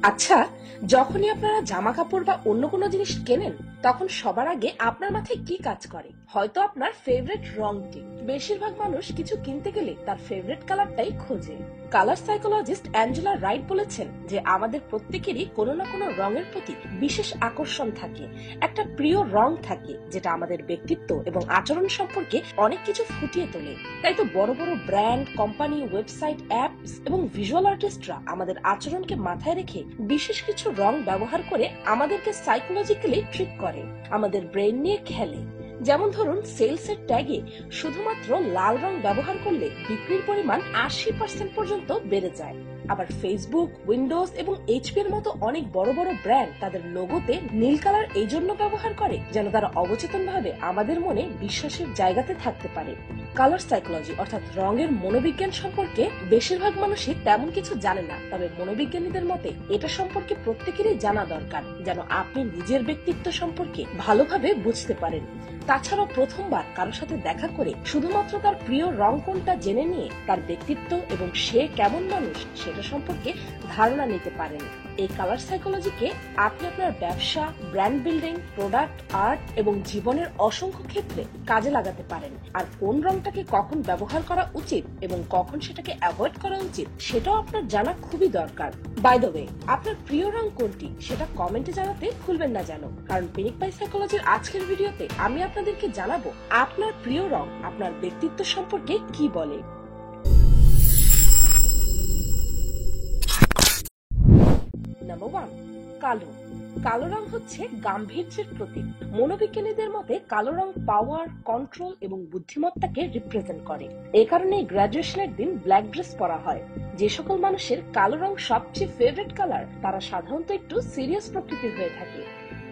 আচ্ছা, যখনই আপনারা জামা কাপড় বা অন্য কোনো জিনিস কেনেন তখন সবার আগে আপনার মাথায় কি কাজ করে? হয়তো আপনার ফেভারিট রংটি। বেশিরভাগ মানুষ কিছু কিনতে গেলে তার ফেভারিট কালারটাই খোঁজে। কালার সাইকোলজিস্ট অ্যাঞ্জেলা রাইট বলেছেন যে আমাদের প্রত্যেকেরই কোনো না কোনো রঙের প্রতি বিশেষ আকর্ষণ থাকে, একটা প্রিয় রং থাকে যেটা আমাদের ব্যক্তিত্ব এবং আচরণ সম্পর্কে অনেক কিছু ফুটিয়ে তোলে। তাই তো বড় বড় ব্র্যান্ড, কোম্পানি, ওয়েবসাইট, অ্যাপস এবং ভিজুয়াল আর্টিস্টরা আমাদের আচরণকে মাথায় রেখে বিশেষ কিছু রং ব্যবহার করে আমাদেরকে সাইকোলজিক্যালি ট্রিক করে, আমাদের ব্রেন নিয়ে খেলে। যেমন ধরুন, সেলস এর ট্যাগে শুধুমাত্র লাল রং ব্যবহার করলে বিক্রির পরিমাণ ৮০% পর্যন্ত বেড়ে যায়। আবার ফেসবুক, উইন্ডোজ এবং এইচপি এর মতো অনেক বড় বড় ব্র্যান্ড তাদের লোগোতে নীল কালার এই জন্য ব্যবহার করে যেন তারা অবচেতন ভাবে আমাদের মনে বিশ্বাসের জায়গাতে থাকতে পারে। কালার সাইকোলজি অর্থাৎ রঙের মনোবিজ্ঞান সম্পর্কে বেশিরভাগ মানুষই তেমন কিছু জানে না, তবে মনোবিজ্ঞানীদের মতে এটা সম্পর্কে প্রত্যেকেরই জানা দরকার যেন আপনি নিজের ব্যক্তিত্ব সম্পর্কে ভালোভাবে বুঝতে পারেন। তাছাড়াও প্রথমবার কারোর সাথে দেখা করে শুধুমাত্র তার প্রিয় রং কোনটা জেনে নিয়ে তার ব্যক্তিত্ব এবং সে কেমন মানুষ সেটা সম্পর্কে ধারণা নিতে পারেন। এই কালার সাইকোলজিকে আপনি আপনার ব্যবসা, ব্র্যান্ড বিল্ডিং, প্রোডাক্ট, আর্ট এবং জীবনের অসংখ্য ক্ষেত্রে কাজে লাগাতে পারেন। আর কোন রংটাকে কখন ব্যবহার করা উচিত এবং কখন সেটাকে অ্যাভয়েড করা উচিত সেটাও আপনার জানা খুবই দরকার। বাই দ্য ওয়ে, আপনার প্রিয় রং কোনটি সেটা কমেন্টে জানাতে ভুলবেন না যেন, কারণ পিনিক পাই সাইকোলজির আজকের ভিডিওতে আমি আপনাদেরকে জানাবো আপনার প্রিয় রং আপনার ব্যক্তিত্ব সম্পর্কে কি বলে। নাম্বার 1, কালো। কালো রং হচ্ছে গাম্ভীর্যের প্রতীক। মনোবিজ্ঞানীদের মতে কালো রং পাওয়ার, কন্ট্রোল এবং বুদ্ধিমত্তাকে রিপ্রেজেন্ট করে। এই কারণে গ্রাজুয়েশনের দিন ব্ল্যাক ড্রেস পরা হয়। যে সকল মানুষের কালো রং সবচেয়ে ফেভারিট কালার তারা সাধারণত একটু সিরিয়াস প্রকৃতির হয়ে থাকে।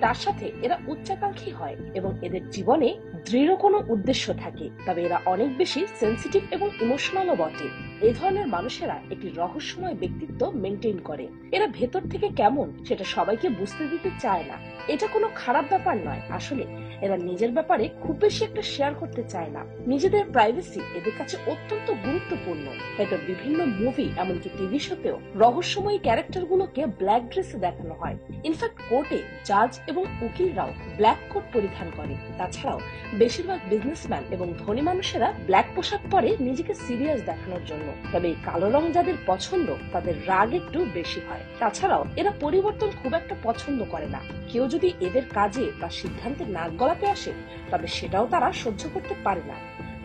তার সাথে এরা উচ্চাকাঙ্ক্ষী হয় এবং এদের জীবনে দৃঢ় কোনো উদ্দেশ্য থাকে, তবে এরা অনেক বেশি সেন্সিটিভ এবং ইমোশনালও বটে। এই ধরনের মানুষেরা একটি রহস্যময় ব্যক্তিত্ব মেনটেন করে। এরা ভেতর থেকে কেমন সেটা সবাইকে বুঝতে দিতে চায় না। এটা কোনো খারাপ ব্যাপার নয়, আসলে এরা নিজের ব্যাপারে খুব বেশি একটা শেয়ার করতে চায় না। নিজেদের প্রাইভেসি এদের কাছে অত্যন্ত গুরুত্বপূর্ণ। হয়তো বিভিন্ন মুভি এমনকি টিভি শোতেও রহস্যময়ী ক্যারেক্টার গুলোকে ব্ল্যাক ড্রেসে দেখানো হয়। ইনফ্যাক্ট কোর্টে জাজ এবং উকিলরাও ব্ল্যাক কোট পরিধান করে। তাছাড়াও বেশিরভাগ বিজনেসম্যান এবং ধনী মানুষেরা ব্ল্যাক পোশাক পরে নিজেকে সিরিয়াস দেখানোর জন্য। তবে এই কালো রং যাদের পছন্দ তাদের রাগ একটু বেশি হয়। তাছাড়াও এরা পরিবর্তন খুব একটা পছন্দ করে না। কেউ যদি এদের কাজে বা সিদ্ধান্তে নাক গলাতে আসে তবে সেটাও তারা সহ্য করতে পারে না।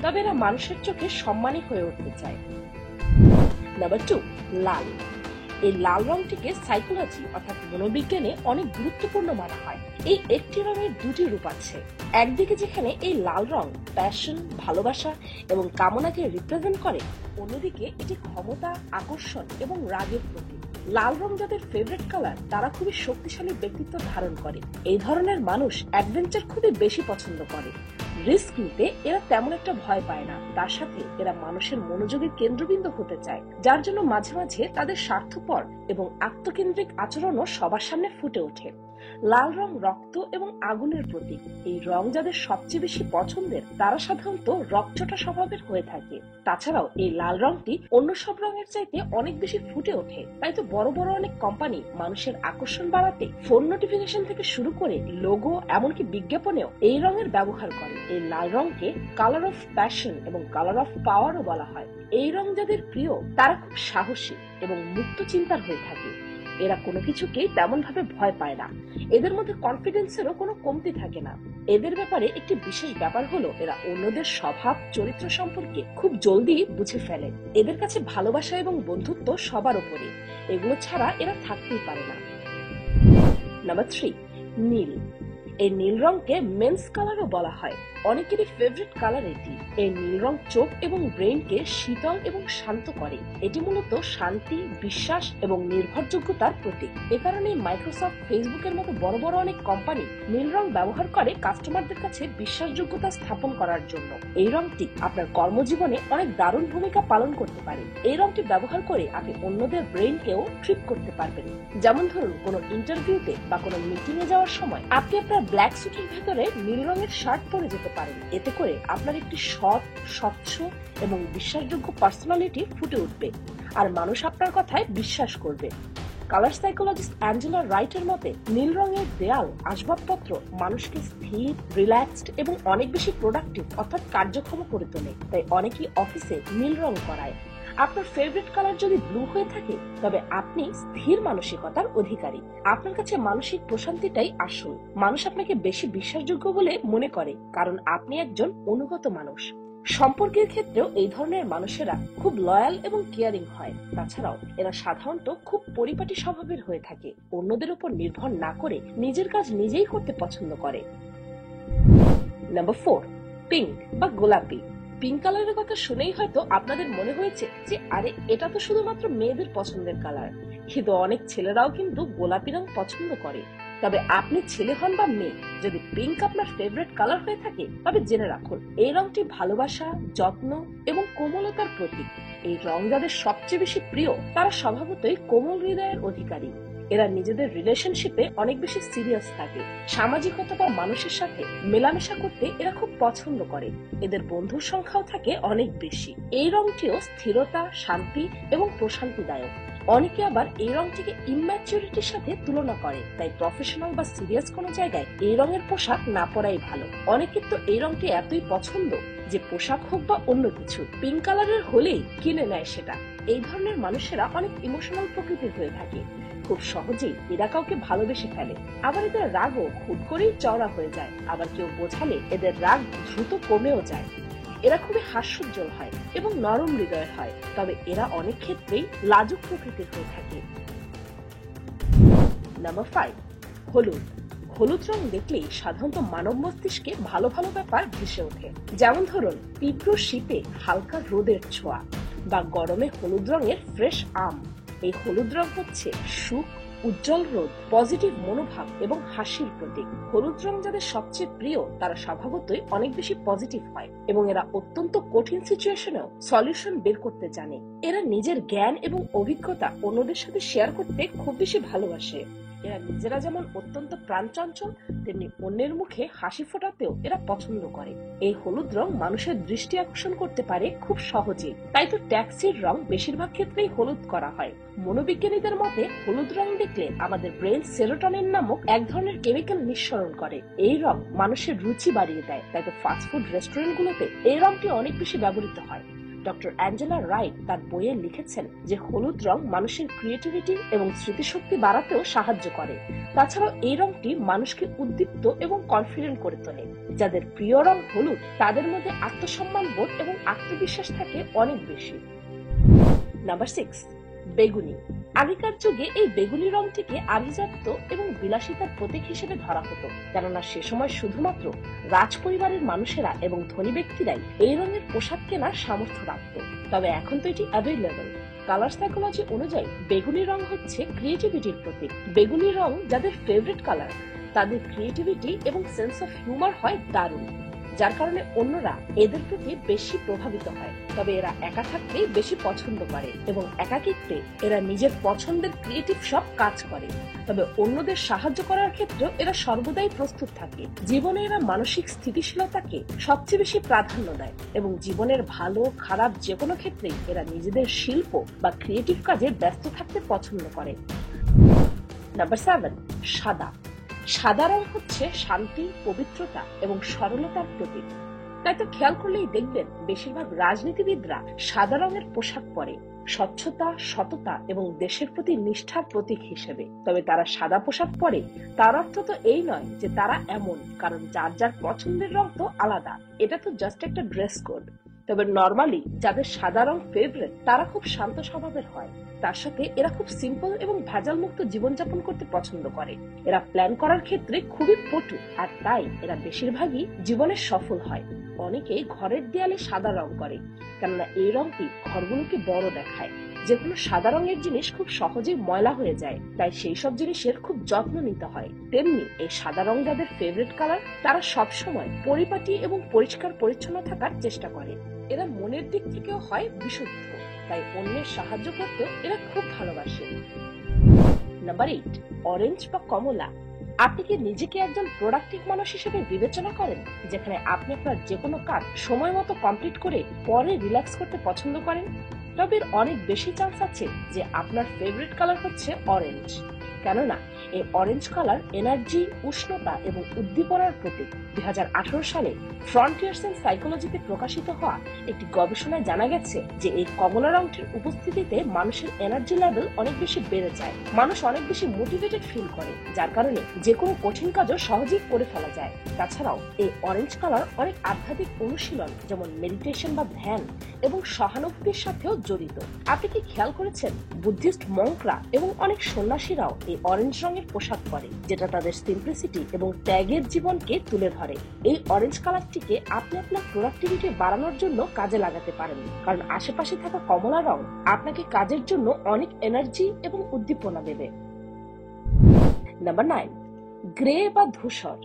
তবে এরা মানুষের চোখে সম্মানী হয়ে উঠতে চায়। নাম্বার 2, লাল। এই লাল রংটিকে সাইকোলজি অর্থাৎ মনোবিজ্ঞানে অনেক গুরুত্বপূর্ণ মানা হয়। এই একটি রঙের দুটি রূপ আছে। একদিকে যেখানে এই লাল রং প্যাশন, ভালোবাসা এবং কামনাকে রিপ্রেজেন্ট করে, অন্যদিকে এটি ক্ষমতা, আকর্ষণ এবং রাগের প্রতীক। লাল রং যাদের ফেভারিট কালার তারা খুবই শক্তিশালী ব্যক্তিত্ব ধারণ করে। এই ধরনের মানুষ অ্যাডভেঞ্চার খুবই বেশি পছন্দ করে। রিস্ক নিতে এরা তেমন একটা ভয় পায় না। তার সাথে এরা মানুষের মনোযোগের কেন্দ্রবিন্দু হতে চায়, যার জন্য মাঝে মাঝে তাদের স্বার্থপর এবং আত্মকেন্দ্রিক আচরণও সবার সামনে ফুটে ওঠে। লাল রং রক্ত এবং আগুনের প্রতীক। এই রং যাদের সবচেয়ে বেশি পছন্দের তারা সাধারণত রকচটা স্বভাবের হয়ে থাকে। তাছাড়াও এই লাল রংটি অন্য সব রঙের চাইতে অনেক বেশি ফুটে ওঠে। তাই তো বড় বড় অনেক কোম্পানি মানুষের আকর্ষণ বাড়াতে ফোন নোটিফিকেশন থেকে শুরু করে লোগো এমনকি বিজ্ঞাপনেও এই রঙের ব্যবহার করে। এই লাল রংকে কালার অফ প্যাশন এবং কালার অফ পাওয়ারও বলা হয়। এই রং যাদের প্রিয় তারা খুব সাহসী এবং মুক্ত চিন্তার হয়ে থাকে। এরা কোনো কিছুকেই তেমন ভাবে ভয় পায় না। এদের মধ্যে কনফিডেন্সেরও কোনো কমতি থাকে না। এদের ব্যাপারে একটি বিশেষ ব্যাপার হলো এরা অন্যদের স্বভাব, চরিত্র সম্পর্কে খুব জলদি বুঝে ফেলে। এদের কাছে ভালোবাসা এবং বন্ধুত্ব সবার উপরে, এগুলো ছাড়া এরা থাকতেই পারে না। নাম্বার 3, নীল। এই নীল রংকে মেন্স কালারও বলা হয়। অনেকেরই ফেভারিট কালার এটি। এই নীল রং চোখ এবং ব্রেনকে শীতল এবং শান্ত করে। এটি মূলত শান্তি, বিশ্বাস এবং নির্ভরযোগ্যতার প্রতীক। এ কারণে মাইক্রোসফট, ফেসবুকের মতো বড় বড় অনেক কোম্পানি নীল রং ব্যবহার করে কাস্টমারদের কাছে বিশ্বাসযোগ্যতা স্থাপন করার জন্য। এই রংটি আপনার কর্মজীবনে অনেক দারুণ ভূমিকা পালন করতে পারে। এই রংটি ব্যবহার করে আপনি অন্যদের ব্রেনকেও ট্রিক করতে পারবেন। যেমন ধরুন, কোনো ইন্টারভিউতে বা কোনো মিটিং এ যাওয়ার সময় আপনি আপনার ব্ল্যাক স্যুটের ভেতরে নীল রঙের শার্ট পরে যেতে পারেন। এতে করে আপনার একটি সৎ, স্বচ্ছ এবং বিশ্বাসযোগ্য পার্সোনালিটি ফুটে উঠবে আর মানুষ আপনার কথায় বিশ্বাস করবে। কালার সাইকোলজিস্ট অ্যাঞ্জেলা রাইটের মতে নীল রঙের দেয়াল আসবাবপত্র মানুষকে স্থির, রিল্যাক্সড এবং অনেক বেশি প্রোডাক্টিভ অর্থাৎ কার্যক্ষম করে তোলে। তাই অনেকেই অফিসে নীল রং করায়। আপনার ফেভারিট কালার যদি ব্লু হয়ে থাকে তবে আপনি স্থির মানসিকতার অধিকারী। আপনার কাছে মানসিক প্রশান্তিটাই আসল। মানুষ আপনাকে বেশি বিশ্বাসযোগ্য বলে মনে করে কারণ আপনি একজন অনুগত মানুষ। সম্পর্কের ক্ষেত্রেও এই ধরনের মানুষেরা খুব লয়াল এবং কেয়ারিং হয়। তাছাড়াও এরা সাধারণত খুব পরিপাটি স্বভাবের হয়ে থাকে, অন্যদের উপর নির্ভর না করে নিজের কাজ নিজেই করতে পছন্দ করে। নাম্বার 4, পিঙ্ক বা গোলাপি। পিঙ্ক কালারের কথা শুনেই হয়তো আপনাদের মনে হয়েছে যে আরে এটা তো শুধুমাত্র মেয়েদের পছন্দের কালার, কিন্তু অনেক ছেলেরাও কিন্তু গোলাপি রং পছন্দ করে। তবে আপনি ছেলে হন বা মেয়ে, যদি পিঙ্ক আপনার ফেভারিট কালার হয়ে থাকে তবে জেনে রাখুন এই রংটি ভালোবাসা, যত্ন এবং কোমলতার প্রতীক। এই রং যাদের সবচেয়ে বেশি প্রিয় তারা স্বভাবতই কোমল হৃদয়ের অধিকারী। এরা নিজেদের রিলেশনশিপে অনেক বেশি সিরিয়াস থাকে। সামাজিকতা বা মানুষের সাথে মেলামেশা করতে এরা খুব পছন্দ করে। এদের বন্ধুর সংখ্যাও থাকে অনেক বেশি। এই রংটিও স্থিরতা, শান্তি এবং প্রশান্তিদায়ক। অনেকে আবার এই রংটিকে ইম্যাচুরিটির সাথে তুলনা করে, তাই প্রফেশনাল বা সিরিয়াস কোনো জায়গায় এই রঙের পোশাক না পরাই ভালো। অনেকের তো এই রংটি এতই পছন্দ যে পোশাক হোক বা অন্য কিছু পিঙ্ক কালারের হলেই কিনে নেয় সেটা। এই ধরনের মানুষেরা অনেক ইমোশনাল প্রকৃতির হয়ে থাকে। খুব সহজেই এরা কাউকে ভালোবেসে ফেলে। আবার এদের রাগও হুট করেই চওড়া হয়ে যায়। আবার কেউ বোঝালে এদের রাগ দ্রুত কমেও যায়। এরা খুবই হাস্যোজ্জ্বল হয় এবং নরম হৃদয়ের হয়, তবে এরা অনেক ক্ষেত্রেই লাজুক প্রকৃতির হয়ে থাকে। নাম্বার 5, হলুদ। হলুদ রং দেখলেই সাধারণত মানব মস্তিষ্কে ভালো ভালো ব্যাপার ভেসে ওঠে। যেমন ধরুন তীব্র শীতে হালকা রোদের ছোঁয়া বা গরমে হলুদ রঙের ফ্রেশ আম। এই হলুদ রং হচ্ছে সুখ, উজ্জ্বল রোদ, পজিটিভ মনোভাব এবং হাসির প্রতীক। হলুদ রং যাদের সবচেয়ে প্রিয় তারা স্বভাবতই অনেক বেশি পজিটিভ হয় এবং এরা অত্যন্ত কঠিন সিচুয়েশনেও সলিউশন বের করতে জানে। এরা নিজের জ্ঞান এবং অভিজ্ঞতা অন্যদের সাথে শেয়ার করতে খুব বেশি ভালোবাসে। এরা নিজেরা যেমন অত্যন্ত প্রাণচঞ্চল, তেমনি অন্যের মুখে হাসি ফোটাতেও এরা পছন্দ করে। এই হলুদ রং মানুষের দৃষ্টি আকর্ষণ করতে পারে খুব সহজেই, তাই তো ট্যাক্সির রং বেশিরভাগ ক্ষেত্রেই হলুদ করা হয়। মনোবিজ্ঞানীদের মতে হলুদ রং দেখলে আমাদের ব্রেন সেরোটোনিন নামক এক ধরনের কেমিক্যাল নিঃসরণ করে। এই রং মানুষের রুচি বাড়িয়ে দেয়, তাই তো ফাস্টফুড রেস্টুরেন্টগুলোতে এই রংটি অনেক বেশি ব্যবহৃত হয়। ডক্টর অ্যাঞ্জেলা রাইট তার বইয়ে লিখেছেন যে হলুদ রং মানুষের ক্রিয়েটিভিটি এবং স্মৃতিশক্তি বাড়াতেও সাহায্য করে। তাছাড়াও এই রংটি মানুষকে উদ্দীপ্ত এবং কনফিডেন্ট করে তোলে। যাদের প্রিয় রং হলুদ তাদের মধ্যে আত্মসম্মান বোধ এবং আত্মবিশ্বাস থাকে অনেক বেশি। নাম্বার 6, বেগুনি। আগেকার যুগে এই বেগুনি রংটিকে আভিজাত্য এবং বিলাসিতার প্রতীক হিসেবে ধরা হতো, কেননা সে সময় শুধুমাত্র রাজ পরিবারের মানুষেরা এবং ধনী ব্যক্তিরাই এই রঙের পোশাক কেনার সামর্থ্য রাখত। তবে এখন তো এটি অ্যাভেলেবল। কালার সাইকোলজি অনুযায়ী বেগুনি রং হচ্ছে ক্রিয়েটিভিটির প্রতীক। বেগুনি রং যাদের ফেভারিট কালার তাদের ক্রিয়েটিভিটি এবং সেন্স অফ হিউমার হয় দারুণ, যার কারণে অন্যরা এদের প্রতি বেশি প্রভাবিত হয়। তবে এরা একা থাকতেই বেশি পছন্দ করে এবং একাকিত্বে এরা নিজের পছন্দের ক্রিয়েটিভ সব কাজ করে। তবে অন্যদের সাহায্য করার ক্ষেত্রেও এরা সর্বদাই প্রস্তুত থাকে। জীবনে এরা মানসিক স্থিতিশীলতাকে সবচেয়ে বেশি প্রাধান্য দেয় এবং জীবনের ভালো খারাপ যে কোনো ক্ষেত্রেই এরা নিজেদের শিল্প বা ক্রিয়েটিভ কাজে ব্যস্ত থাকতে পছন্দ করে। নাম্বার 7, সাদা। সাদা রং হচ্ছে শান্তি, পবিত্রতা এবং সরলতার প্রতীক। তাই তো খেয়াল করলেই দেখবেন বেশিরভাগ রাজনীতিবিদরা সাদা রঙের পোশাক পরে স্বচ্ছতা, সততা এবং দেশের প্রতি নিষ্ঠার প্রতীক হিসেবে। তবে তারা সাদা পোশাক পরে তার অর্থ তো এই নয় যে তারা এমন, কারণ যার যার পছন্দের রং তো আলাদা। এটা তো জাস্ট একটা ড্রেস কোড। তবে নর্মালি যাদের সাদা রং ফেভারিট তারা খুব শান্ত স্বভাবের হয়। তার সাথে এরা খুব সিম্পল এবং ভেজাল মুক্ত জীবনযাপন করতে পছন্দ করে। এরা প্ল্যান করার ক্ষেত্রে খুবই পটু, আর তাই এরা বেশিরভাগই জীবনে সফল হয়। অনেকে ঘরের দেয়ালে সাদা রং করে, কেননা এই রংটি ঘরগুলোকে বড় দেখায়। যেগুলো সাদা রঙের জিনিস খুব সহজেই ময়লা হয়ে যায়, তাই সেই সব জিনিসের খুব যত্ন নিতে হয়। তেমনি এই সাদা রং যাদের ফেভারিট কালার তারা সবসময় পরিপাটি এবং পরিষ্কার পরিচ্ছন্ন থাকার চেষ্টা করে। এরা মনের দিক থেকেও হয় বিশুদ্ধ, তাই অন্যের সাহায্য করতেও এরা খুব ভালোবাসে। নাম্বার 8, অরেঞ্জ বা কমলা। আপনি কি নিজেকে একজন প্রোডাক্টিভ মানুষ হিসেবে বিবেচনা করেন, যেখানে আপনি আপনার যে কোনো কাজ সময় মতো কমপ্লিট করে পরে রিল্যাক্স করতে পছন্দ করেন? তবে এর অনেক বেশি চান্স আছে যে আপনার ফেভারিট কালার হচ্ছে অরেঞ্জ। কেননা এই অরেঞ্জ কালার এনার্জি, উষ্ণতা এবং উদ্দীপনার প্রতীক। 2018 সালে ফ্রন্টিয়ার্স ইন সাইকোলজিতে প্রকাশিত হওয়া একটি গবেষণায় জানা গেছে যে এই কমলা রংটির উপস্থিতিতে মানুষের এনার্জি লেভেল অনেক বেশি বেড়ে যায়। মানুষ অনেক বেশি মোটিভেটেড ফিল করে, যার কারণে যে কোনো কঠিন কাজও সহজেই করে ফেলা যায়। তাছাড়াও এই অরেঞ্জ কালার অনেক আধ্যাত্মিক অনুশীলন যেমন মেডিটেশন বা ধ্যান এবং সহানুভূতির সাথেও জড়িত। আপনি কি খেয়াল করেছেন বুদ্ধিস্ট মঙ্করা এবং অনেক সন্ন্যাসীরাও এই অরেঞ্জ রঙের পোশাক পরে, যেটা তাদের সিম্পলিসিটি এবং ত্যাগের জীবনকে তুলে ধরে। এই অরেঞ্জ কালারটিকে আপনি আপনার প্রোডাক্টিভিটি বাড়ানোর জন্য কাজে লাগাতে পারেন, কারণ আশেপাশে থাকা কমলা রং আপনাকে কাজের জন্য অনেক এনার্জি এবং উদ্দীপনা দেবে। নাম্বার 9, গ্রে বা ধূসর।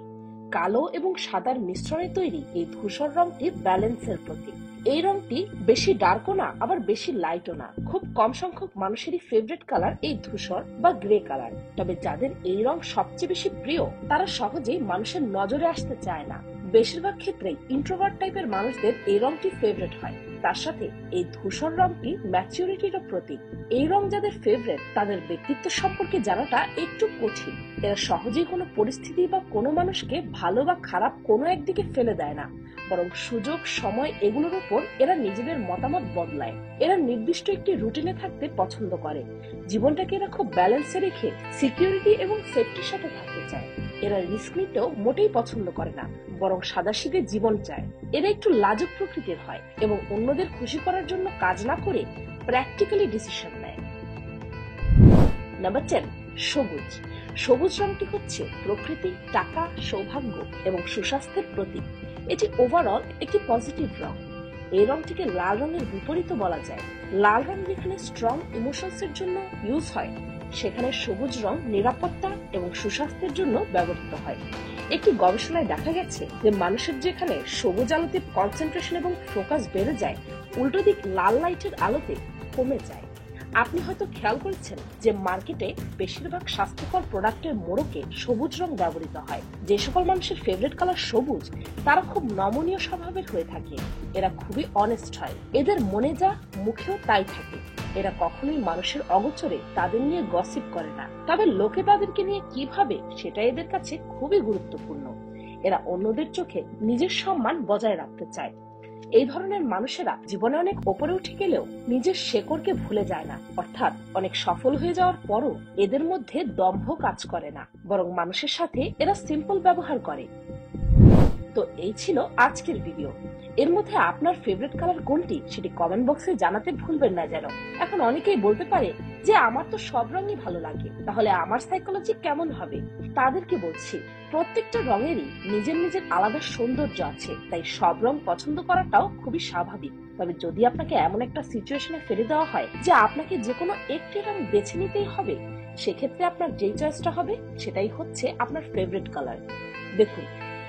কালো এবং সাদার মিশ্রণে তৈরি এই ধূসর রংটি ব্যালেন্সের প্রতীক। এই রংটি বেশি ডার্কও না, আবার বেশি লাইটও না। খুব কম সংখ্যক মানুষেরই ফেভারিট কালার এই ধূসর বা গ্রে কালার। তবে যাদের এই রং সবচেয়ে বেশি প্রিয় তারা সহজেই মানুষের নজরে আসতে চায় না। বেশিরভাগ ক্ষেত্রেই ইন্ট্রোভার্ট টাইপের মানুষদের এই রংটি ফেভারিট হয়। তার সাথে এই ধূসর রংটি ম্যাচুরিটিরও প্রতীক। এই রং যাদের ফেভারিট তাদের ব্যক্তিত্ব সম্পর্কে জানাটা একটু কঠিন। এরা সহজেই কোনো পরিস্থিতি বা কোনো মানুষকে ভালো বা খারাপ কোনো একদিকে ফেলে দেয় না, বরং সুযোগ, সময় এগুলোর উপর এরা নিজেদের মতামত বদলায়। এরা নির্দিষ্ট একটি রুটিনে থাকতে পছন্দ করে। জীবনটাকে এরা খুব ব্যালেন্সে রেখে সিকিউরিটি এবং সেফটির সাথে থাকতে চায়। এরা রিস্ক নিতেও মোটেই পছন্দ করে না, বরং সাদাসিধে জীবন চায়। এরা একটু লাজুক প্রকৃতির হয় এবং অন্যদের খুশি করার জন্য কাজ না করে প্র্যাকটিক্যালি ডিসিশন নেয়। নাম্বার 10, সবুজ। সবুজ রংটি হচ্ছে প্রকৃতি, টাকা, সৌভাগ্য এবং সুস্বাস্থ্যের প্রতীক। এটি ওভারঅল একটি পজিটিভ রং। এই রংটিকে লাল রঙের বিপরীত বলা যায়। লাল রং যেখানে স্ট্রং ইমোশনস এর জন্য ইউজ হয়, সেখানে সবুজ রং নিরাপত্তা এবং সুস্বাস্থ্যের জন্য ব্যবহৃত হয়। একটি গবেষণায় দেখা গেছে যে মানুষের যেখানে সবুজ আলোতে কনসেন্ট্রেশন এবং ফোকাস বেড়ে যায়, উল্টো দিক লাল লাইটের আলোতে কমে যায়। আপনি হয়তো খেয়াল করেছেন যে মার্কেটে বেশিরভাগ স্বাস্থ্যকর প্রোডাক্টের মোড়কে সবুজ রং ব্যবহৃত হয়। যে সকল মানুষের ফেভারিট কালার সবুজ তারা খুব নমনীয় স্বভাবের হয়ে থাকে। এরা খুবই অনেস্ট হয়। এদের মনে যা মুখেও তাই থাকে। এরা কখনোই মানুষের অগোচরে তাদের নিয়ে গসিপ করে না, তবে লোকে তাদেরকে নিয়ে কি ভাবে সেটা এদের কাছে খুবই গুরুত্বপূর্ণ। এরা অন্যদের চোখে নিজের সম্মান বজায় রাখতে চায়। এই ধরনের মানুষেরা জীবনে অনেক ওপরে উঠে গেলেও নিজের শেকড়কে ভুলে যায় না। অর্থাৎ অনেক সফল হয়ে যাওয়ার পরও এদের মধ্যে দম্ভ কাজ করে না, বরং মানুষের সাথে এরা সিম্পল ব্যবহার করে। তো এই ছিল আজকের ভিডিও। এর মধ্যে আপনার ফেভারিট কালার কোনটি সেটি কমেন্ট বক্সে জানাতে ভুলবেন না যেন। এখন অনেকেই বলতে পারে যে আমার তো সব রঙই ভালো লাগে, তাহলে আমার সাইকোলজি কেমন হবে? তাদেরকে বলছি, প্রত্যেকটা রঙেরই নিজের নিজের আলাদা সৌন্দর্য আছে, তাই সব রং পছন্দ করাটাও খুবই স্বাভাবিক। তবে যদি আপনাকে এমন একটা সিচুয়েশনে ফেলে দেওয়া হয় যে আপনাকে যে কোনো একটি রং বেছে নিতেই হবে, সেক্ষেত্রে আপনার যেই চয়েসটা হবে সেটাই হচ্ছে আপনার ফেভারিট কালার। দেখুন,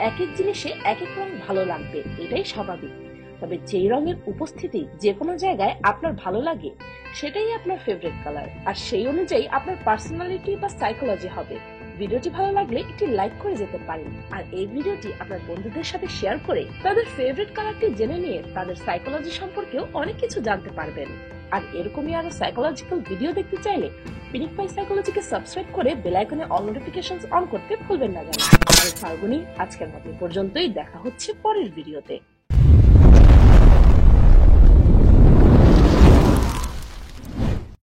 এক এক জিনিসে এক এক রং ভালো লাগবে, এটাই স্বাভাবিক। তবে যেই রঙের উপস্থিতি যে কোনো জায়গায় আপনার ভালো লাগে সেটাই আপনার ফেভারিট কালার, আর সেই অনুযায়ী আপনার পার্সোনালিটি বা সাইকোলজি হবে। ভিডিওটি ভালো লাগলে একটি লাইক করে যেতে পারেন, আর এই ভিডিওটি আপনার বন্ধুদের সাথে শেয়ার করে তাদের ফেভারিট কালারটি জেনে নিয়ে তাদের সাইকোলজি সম্পর্কেও অনেক কিছু জানতে পারবেন। আর এরকমই আরো সাইকোলজিক্যাল ভিডিও দেখতে চাইলে পিনিক পাই সাইকোলজিকে সাবস্ক্রাইব করে বেল আইকনে অল নোটিফিকেশনস অন করতে ভুলবেন না যেন। আমি ফাল্গুনি, আজকের মতো পর্যন্তই। দেখা হচ্ছে পরের ভিডিওতে।